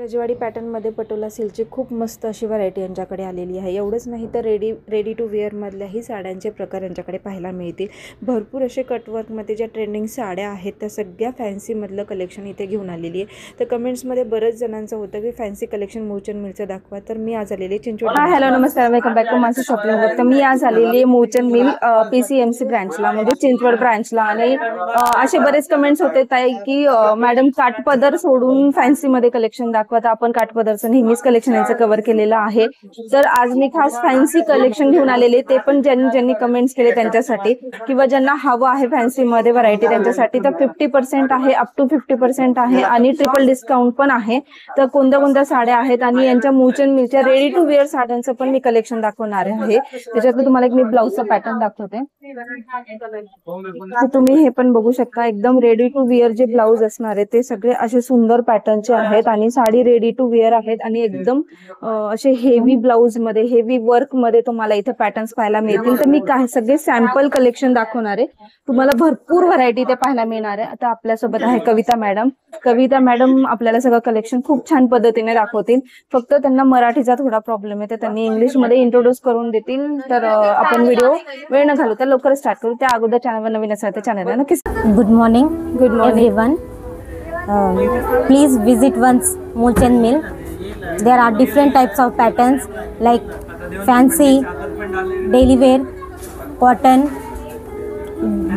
रजवाडी पॅटर्नमध्ये पटोला सिल्कची खूप मस्त अशी व्हरायटी यांच्याकडे आलेली आहे। एवढंच नाही तर रेडी टू वेअरमधल्याही साड्यांचे प्रकार यांच्याकडे पाहायला मिळतील। भरपूर असे कटवर्कमध्ये ज्या ट्रेंडिंग साड्या आहेत त्या सगळ्या फॅन्सीमधलं कलेक्शन इथे घेऊन आलेली आहे। तर कमेंट्समध्ये बरेच जणांचं होतं की फॅन्सी कलेक्शन मूळचंद मिलचं दाखवा, तर मी आज आलेली चिंचवड। हॅलो नमस्कार, welcome back to Mansi shopping blog. तर मी आज आलेली आहे मूळचंद मिल PCMC ब्रांचला, म्हणजे चिंचवड ब्रांचला। आणि असे बरेच कमेंट्स होते ताई की मॅडम काठपदर सोडून फॅन्सी मध्ये कलेक्शन दाखवा। तर आपण काठपदरचं नेहमीच कलेक्शन याचं कव्हर केलेलं आहे। तर आज मी खास फॅन्सी कलेक्शन घेऊन आलेले, ते पण ज्यांनी कमेंट्स केले त्यांच्यासाठी, किंवा ज्यांना हवं आहे फॅन्सी मध्ये व्हरायटी त्यांच्यासाठी। तर 50% आहे, अप टू 50% आहे आणि ट्रिपल डिस्काउंट पण आहे। तर कोणत्या साड्या आहेत आणि यांच्या मूळचंद मिलच्या रेडी टू वेअर साड्यांचं पण मी कलेक्शन दाखवणार आहे। त्याच्यातलं तुम्हाला एक मी ब्लाउजचा पॅटर्न दाखवते। तुम्ही हे पण बघू शकता, एकदम रेडी टू वेअर जे ब्लाउज असणार आहे ते सगळे असे सुंदर पॅटर्नचे आहेत आणि साडी रेडी टू वेअर आहेत आणि एकदम असे हेवी ब्लाउज मध्ये, हेवी वर्क मध्ये तुम्हाला इथे पॅटर्न्स पाहायला मिळतील। तर मी काय सगळे सॅम्पल कलेक्शन दाखवणार आहे, तुम्हाला भरपूर व्हरायटी इथे पाहायला मिळणार आहे। आता आपल्यासोबत आहे कविता मॅडम। कविता मॅडम आपल्याला सगळं कलेक्शन खूप छान पद्धतीने दाखवतील। फक्त त्यांना मराठीचा थोडा प्रॉब्लेम आहे, तर त्यांनी इंग्लिश मध्ये इंट्रोड्यूस करून देतील। तर आपण व्हिडिओ वेळ न घालवता लवकर स्टार्ट करू। त्या अगोदर चॅनलवर नवीन असेल तर चॅनलला नक्कीच। Good morning everyone. Please visit once Mulchand Mill. There are different types of patterns like fancy, daily wear, cotton,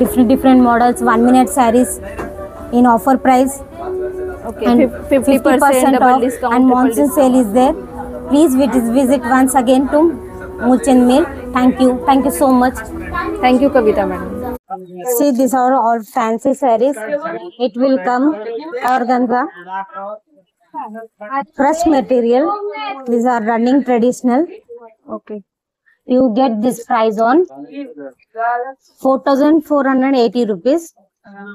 different models, 1 minute sarees in offer price. Okay, and 50% off discount and monsoon sale is there. Please visit once again to Mulchand Mill. Thank you so much. Thank you Kavita madam. See, these are all fancy sarees. It will come organza, fresh material. These are running traditional. Okay, You get this price on 4,480 rupees,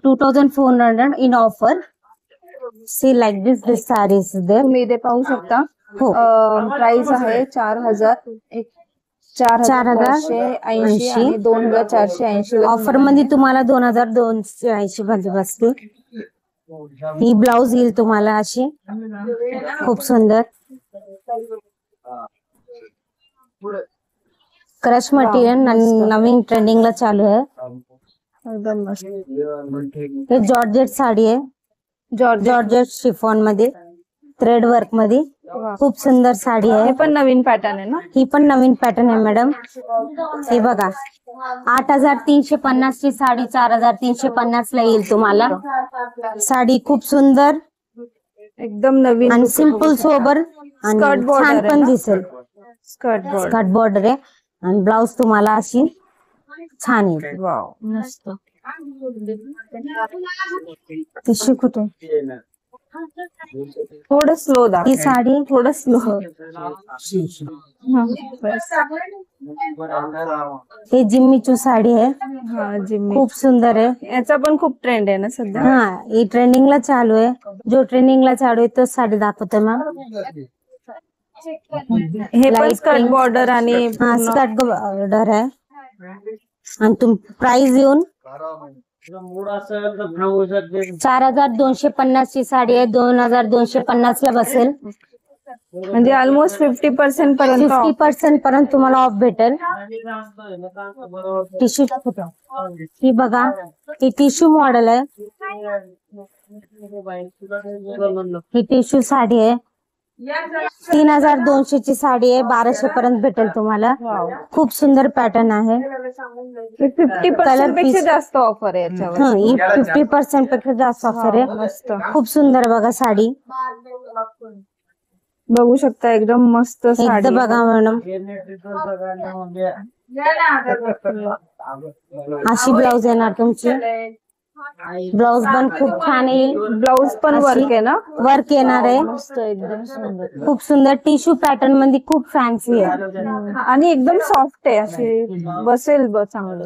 2,400 in offer. See, like this saree is there. तुम्ही इथे पाहू शकता। हो, price आहे 4,480 आणि 2,480 offer मध्ये तुम्हाला 2,280 मध्ये बसते। ही ब्लाउज येईल तुम्हाला अशी खूप सुंदर क्रश मटेरियल, नवीन ट्रेंडिंगला चालू आहे। एकदम मस्त। हे जॉर्जेट साडी आहे, जॉर्जेट शिफॉन मध्ये थ्रेड वर्क मध्ये खूप सुंदर साडी आहे। हे पण नवीन पॅटर्न आहे ना? ही पण नवीन पॅटर्न आहे मॅडम। हे बघा, 8,350 ची साडी 4,350 ला येईल तुम्हाला। साडी खूप सुंदर, एकदम नवीन आणि सिंपल सोबर आणि स्कर्ट बॉर्डर छान पण दिसेल। स्कर्ट बॉर्डर आहे आणि ब्लाउज तुम्हाला अशी छान येईल। वाव, मस्त। टिश्यू कुठे? थोडं स्लो ही साडी थोडं स्लो। हे जिम्मीचू साडी आहे, हा जिम्मी, खूप सुंदर आहे। याचा पण खूप ट्रेंड आहे ना सध्या? हा, ही ट्रेंडिंगला चालू आहे। जो ट्रेंडिंगला चालू आहे तोच साडी दाखवते मॅम। हे पण स्कर्ट बॉर्डर आणि हा, स्कर्ट बॉर्डर आहे आणि तुम प्राइस येऊन 4,250 ची साडी आहे, 2,250 ला बसेल। म्हणजे ऑलमोस्ट 50% पर्यंत 50% पर्यंत तुम्हाला ऑफ भेटेल। टिश्यू ही बघा, ही टिश्यू मॉडेल आहे। ही टिश्यू साडी आहे, 3,200 ची साडी आहे, 1,200 पर्यंत भेटेल तुम्हाला। खूप सुंदर पॅटर्न आहे। 50% पेक्षा जास्त ऑफर आहे याच्यावर। ही 50% पेक्षा जास्त ऑफर आहे। मस्त, खूप सुंदर बघा साडी, बघू शकता एकदम मस्त साडी एकदा बघा मॅडम। अशी ब्लाउज येणार तुमची, ब्लाउज पण खूप छान येईल। ब्लाउज पण वर्क आहे ना? वर्क येणार आहे, मस्त, एकदम सुंदर, खूप सुंदर। टिश्यू पॅटर्न मध्ये खूप फॅन्सी आहे आणि एकदम सॉफ्ट आहे, अशी बसेल चांगलं।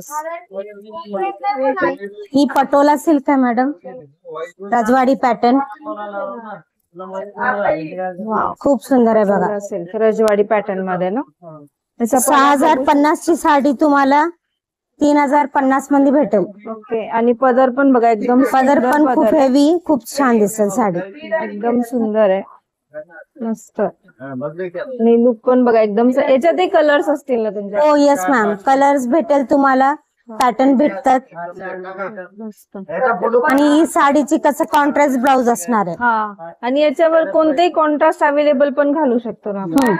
ही पटोला सिल्क आहे मॅडम, रजवाडी पॅटर्न, खूप सुंदर आहे बघा। सिल्क रजवाडी पॅटर्न मध्ये ना? 6,050 ची साडी तुम्हाला 3,050 मध्ये भेटेल। ओके, आणि पदर पण बघा, एकदम पदर पण खूप हेवी, खूप छान दिसेल साडी, एकदम सुंदर आहे। मस्त. आणि लुक पण बघा एकदम याच्यातही कलर्स असतील ना तुमच्या? हो येस मॅम, कलर्स भेटेल तुम्हाला, पॅटर्न भेटतात. मस्त. आणि ही साडीची कसं कॉन्ट्रास्ट ब्लाउज असणार आहे. हा, आणि याच्यावर कोणतेही कॉन्ट्रास्ट अवेलेबल पण घालू शकतो ना आपण.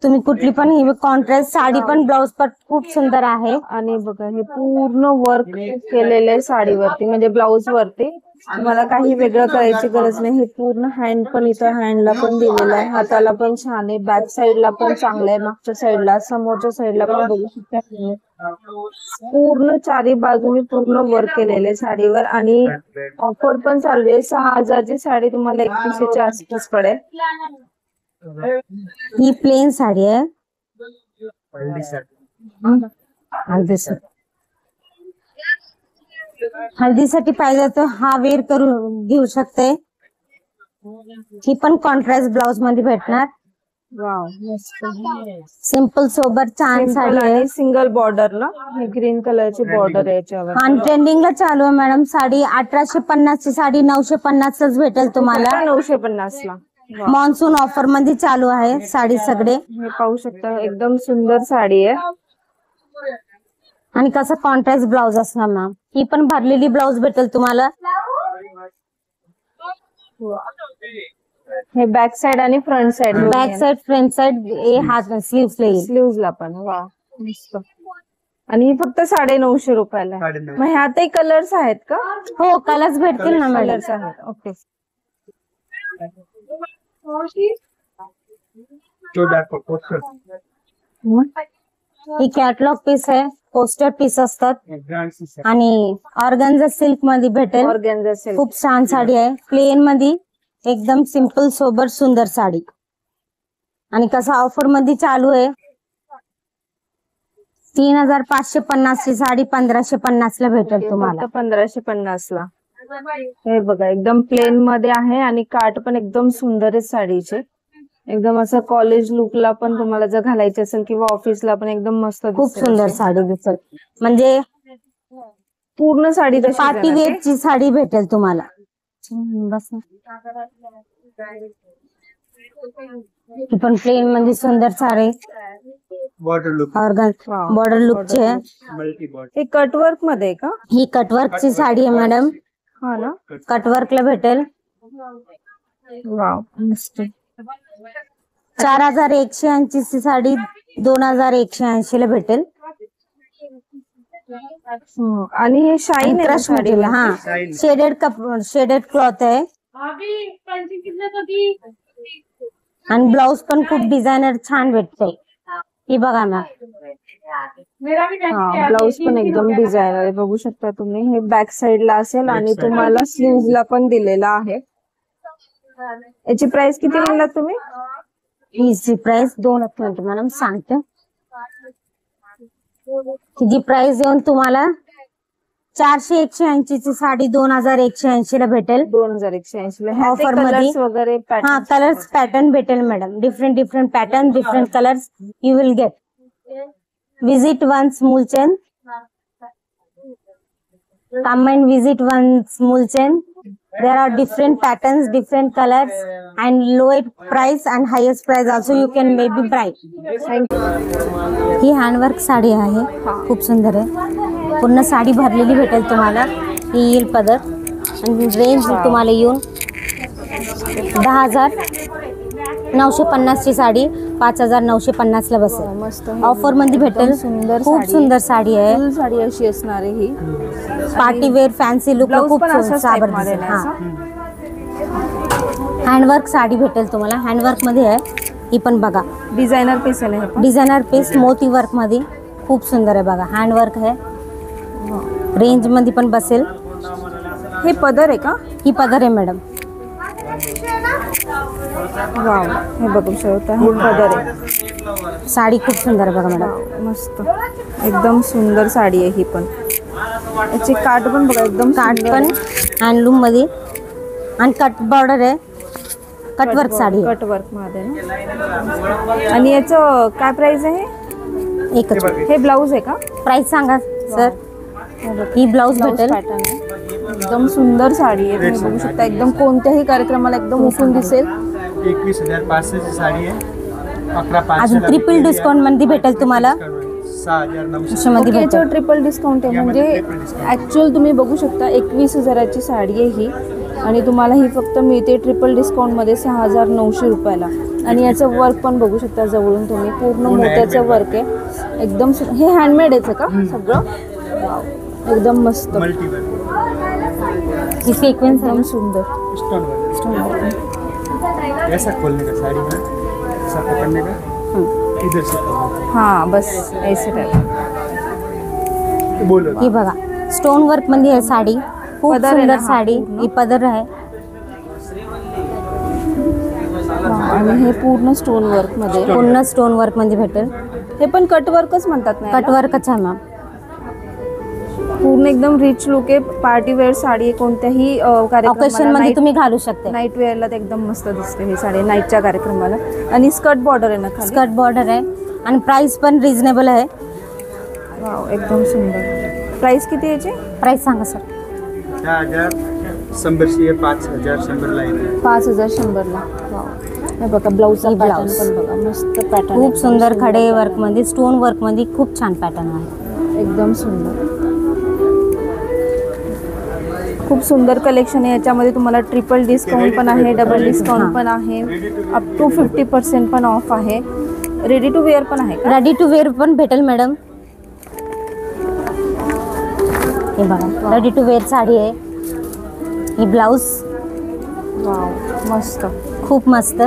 तुम्ही कुठली पण ही कॉन्ट्रास्ट साडी पण ब्लाउज पण खूप सुंदर आहे. आणि बघा हे पूर्ण वर्क केलेलं आहे साडीवरती, म्हणजे ब्लाउज वरती. तुम्हाला काही वेगळं करायची गरज नाही. हे पूर्ण हँड पण इथं हँडला पण दिलेलं आहे, हाताला पण छान आहे, बॅक साईडला पण चांगलं आहे, मागच्या साईडला, समोरच्या साईडला पण बघू शकता. पूर्ण चारी बाजूने पूर्ण वर्क केलेलं आहे साडीवर. आणि ऑफर पण चालू आहे. 6,000ची साडी तुम्हाला 3100च्या आसपास पडेल. ही प्लेन साडी आहे. हळदीसाठी पाहिजे तर हा वेअर करून घेऊ शकते. ही पण कॉन्ट्रास्ट ब्लाउज मध्ये भेटणार. वाव, मस्त. सिंपल सोबर छान साडी आहे. सिंगल बॉर्डर ना, हे ग्रीन कलरची बॉर्डर आहे याच्यावर. आणि ट्रेंडिंगला चालू आहे मॅडम साडी. 1850 ची साडी 950लाच भेटेल तुम्हाला. 950ला. मान्सून ऑफर मध्ये चालू आहे साडी सगळे. हे पाहू शकता, एकदम सुंदर साडी आहे. आणि कसं कॉन्ट्रास्ट ब्लाउज असणार मॅम. ही पण भरलेली ब्लाउज भेटेल तुम्हाला. हे बॅक साइड आणि front side. Back side front side हात स्लीव्ह ला पण. वा, मस्त. आणि ही फक्त 950 रुपयाला. मग ह्यातही कलर्स आहेत का? हो, कलर्स भेटतील ना मॅडम. कलर्स आहेत. ओके. ही कॅटलॉग पीस आहे, पोस्टर पीस असतात. आणि ऑर्गन्झा सिल्क मध्ये भेटेल. Organza silk. खूप छान साडी आहे, प्लेन मध्ये एकदम सिंपल सोबर सुंदर साडी. आणि कसा ऑफर मध्ये चालू आहे. 3550 ची साडी 1550ला भेटेल तुम्हाला. 1550ला. हे बघा, एकदम प्लेन मध्ये आहे आणि काठ पण एकदम सुंदर आहे साडीचे. एकदम असं कॉलेज लुकला पण तुम्हाला जर घालायचे असेल किंवा ऑफिसला पण एकदम मस्त. खूप सुंदर साडी दिसेल. म्हणजे पूर्ण साडी पार्टी वेअर ची साडी भेटेल तुम्हाला. बस पण प्लेन मध्ये सुंदर साडी. बॉर्डर लुकची आहे. हे कटवर्क मध्ये आहे का? ही कटवर्क ची साडी आहे मॅडम. हा ना, कटवर्कला भेटेल. वाव, मस्त. 4180 ची साडी 2180 ला भेटेल. आणि हे शाईन आहे साडी. हा, शेडेड क्लॉथ आहे. आणि ब्लाउज पण खूप डिझायनर छान भेटते. ही बघा मॅम. हा, ब्लाउज पण एकदम डिझायनर आहे, बघू शकता तुम्ही. हे बॅक साइड ला असेल आणि तुम्हाला स्लीव्ह ला पण दिलेला आहे. याची प्राइस किती म्हणलात तुम्ही? हिची प्राइस 2 मिनिट मॅडम सांगते. हिची प्राइस येऊन तुम्हाला 480 ची साडी 2180 ला भेटेल. 2180 ला. ऑफर मध्ये वगैरे हा, कलर्स पॅटर्न भेटेल madam. Different pattern, different colours you will get. Visit once Moolchand. Come and visit once Mulchen. There are different patterns, different colors, and lowest price and highest price also you can maybe buy. He handwork sari आहे, खूप सुंदर आहे. पूर्ण साडी भरलेली भेटेल तुम्हाला. ही येईल पदर आणि रेंज तुम्हाला येऊन 10,950 ची साडी 5,950 ला बसेल. ऑफर मध्ये भेटेल. खूप सुंदर साडी आहे. फुल साडी अशी असणार आहे ही. पार्टी वेअर फॅन्सी लुक खूप जबरदस्त. हँडवर्क साडी भेटेल तुम्हाला. हँडवर्क मध्ये आहे ही पण बघा. डिझायनर पीस आहे. डिझायनर पीस मोती वर्क मध्ये खूप सुंदर आहे बघा. हँडवर्क आहे. रेंज मध्ये पण बसेल. हे पदर आहे का? ही पदर आहे मॅडम. वाव, हे बघू शकता. हे पदर आहे. साडी खूप सुंदर आहे बघा मॅडम. मस्त, एकदम सुंदर साडी आहे ही पण. याची काठ पण बघा, एकदम काठ पण हँडलूम मध्ये आणि कट बॉर्डर आहे. कटवर्क साडी. कटवर्क मध्ये ना. आणि याचं काय प्राइस आहे? एकच. हे ब्लाऊज आहे का? प्राइस सांगा सर. ही ब्लाऊज भेटेल. पॅटर्न आहे. एकदम सुंदर साडी आहे. तुम्ही बघू शकता, एकदम कोणत्याही कार्यक्रमाला एकदम उठून दिसेल 21,500ची साडी आहे. 11,500 अजून ट्रिपल डिस्काउंट मध्ये भेटेल तुम्हाला. 6,900 अशा मध्ये ओके, भेटेल. याच्यावर ट्रिपल डिस्काउंट आहे. म्हणजे ॲक्च्युअल तुम्ही बघू शकता 21,000ची साडी आहे ही आणि तुम्हाला ही फक्त मिळते ट्रिपल डिस्काउंटमध्ये 6,900 रुपयाला. आणि याचं वर्क पण बघू शकता जवळून तुम्ही, पूर्ण मोत्याचं वर्क आहे एकदम. हे हँडमेड आहे का सगळं? वाव, एकदम मस्त, मल्टीवर्क ही सिक्वेन्स एकदम आहे. सुंदर. Stone work. ऐसा खोलने का साड़ी में, ऐसा पकड़ने का, इधर से पकड़ना. हां, बस ऐसे टाइप. बोलो. ही बघा स्टोन वर्क मध्ये आहे साडी. खूप पदर आहे सुंदर ना हा साडी. पूर्ण? ही पदर आहे. आणि हे पूर्ण स्टोन वर्क मध्ये. पूर्ण स्टोन वर्क मध्ये भेटेल. हे पण कट वर्कच म्हणतात ना कट वर्कच आहे मॅम. पूर्ण एकदम रिच लुक आहे. पार्टी वेअर साडी आहे, कोणत्याही ऑकेशन मध्ये तुम्ही घालू शकता. नाईट वेअरला ते एकदम मस्त दिसते ही साडी नाईटच्या कार्यक्रमाला. आणि स्कर्ट बॉर्डर आहे ना खाली. स्कर्ट बॉर्डर आहे आणि प्राइस पण रिझनेबल आहे. वाव, एकदम सुंदर. प्राइस किती याची? प्राइस सांगा सर. 6,100ची आहे. 5,100ला येते. 5,100ला. वाव, हे बघा ब्लाऊजचा ही पॅटर्न ब्लाऊज. पण बघा, मस्त पॅटर्न. खूप सुंदर खडे वर्क मध्ये, स्टोन वर्क मध्ये खूप छान पॅटर्न आहे. एकदम सुंदर. खूप सुंदर कलेक्शन आहे. याच्यामध्ये तुम्हाला ट्रिपल डिस्काउंट पण आहे, डबल डिस्काउंट पण आहे, अप टू 50% पण ऑफ आहे. रेडी टू वेअर पण आहे का? रेडी टू वेअर पण भेटेल मॅडम. हे बघा रेडी टू वेअर साडी आहे. ही ब्लाऊज वाव, मस्त. खूप मस्त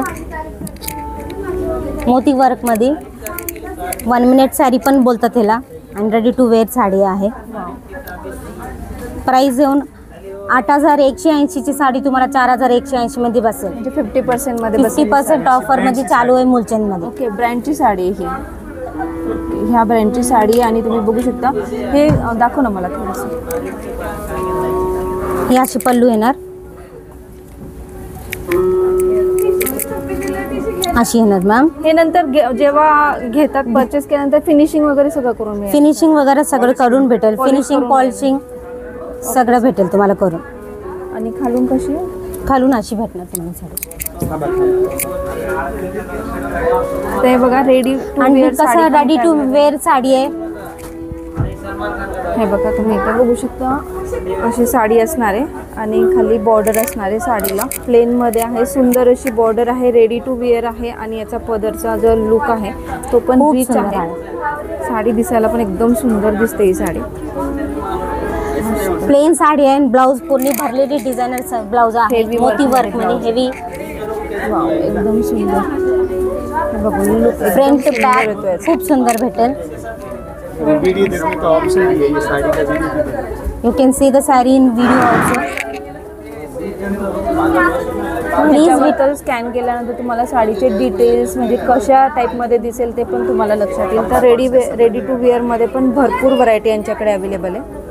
मोती वर्क मध्ये 1 मिनिट साडी पण बोलतात ह्याला. आणि रेडी टू वेअर साडी आहे. प्राइस येऊन 8,180ची साडी तुम्हाला 4,180 मध्ये बसेल. म्हणजे 50% मध्ये बसेल. 50% ऑफर मध्ये चालू आहे मुलचंद मध्ये. ओके, ब्रँडची साडी आहे ही. ओके, ह्या ब्रँडची साडी आहे आणि तुम्ही बघू शकता. हे दाखव ना मला थोडंसं. ही अशी पल्लू येणार. अशी येणार मॅम. हे नंतर जेव्हा घेतात परचेस केल्यानंतर फिनिशिंग वगैरे सगळं करून मिळेल. फिनिशिंग वगैरे सगळं करून भेटेल. Polish फिनिशिंग करून पॉलिशिंग सगळं भेटेल तुम्हाला करून. आणि खालून कशी? खालून अशी भेटणार तुम्हाला साडी. ते बघा रेडी टू आणि वेअर कसं sari. Ready to wear sari आहे. हे बघा तुम्ही इथे बघू शकता, अशी साडी असणार आहे आणि खाली बॉर्डर असणार आहे साडीला. प्लेनमध्ये आहे, सुंदर अशी बॉर्डर आहे, रेडी टू वेअर आहे आणि याचा पदरचा जो लुक आहे तो पण खूप रिच सुंदर आहे. साडी दिसायला पण एकदम सुंदर दिसते ही साडी. प्लेन साडी आहे. ब्लाऊज पूर्ण भरलेली डिझायनर ब्लाऊज आहे. Heavy मोती work वर्क मध्ये हेवी. वाव, एकदम सुंदर. हे बघा लुक फ्रंट बॅक खूप सुंदर भेटेल. वीडियो देखने का ऑप्शन भी है. ये साड़ी का वीडियो भी है. You can see the sari in video also. ह्याच्याबद्दल स्कॅन केल्यानंतर तुम्हाला साडीचे डिटेल्स म्हणजे कशा टाईपमध्ये दिसेल ते पण तुम्हाला लक्षात येईल. तर रेडी टू वेअरमध्ये पण भरपूर व्हरायटी यांच्याकडे अवेलेबल आहे.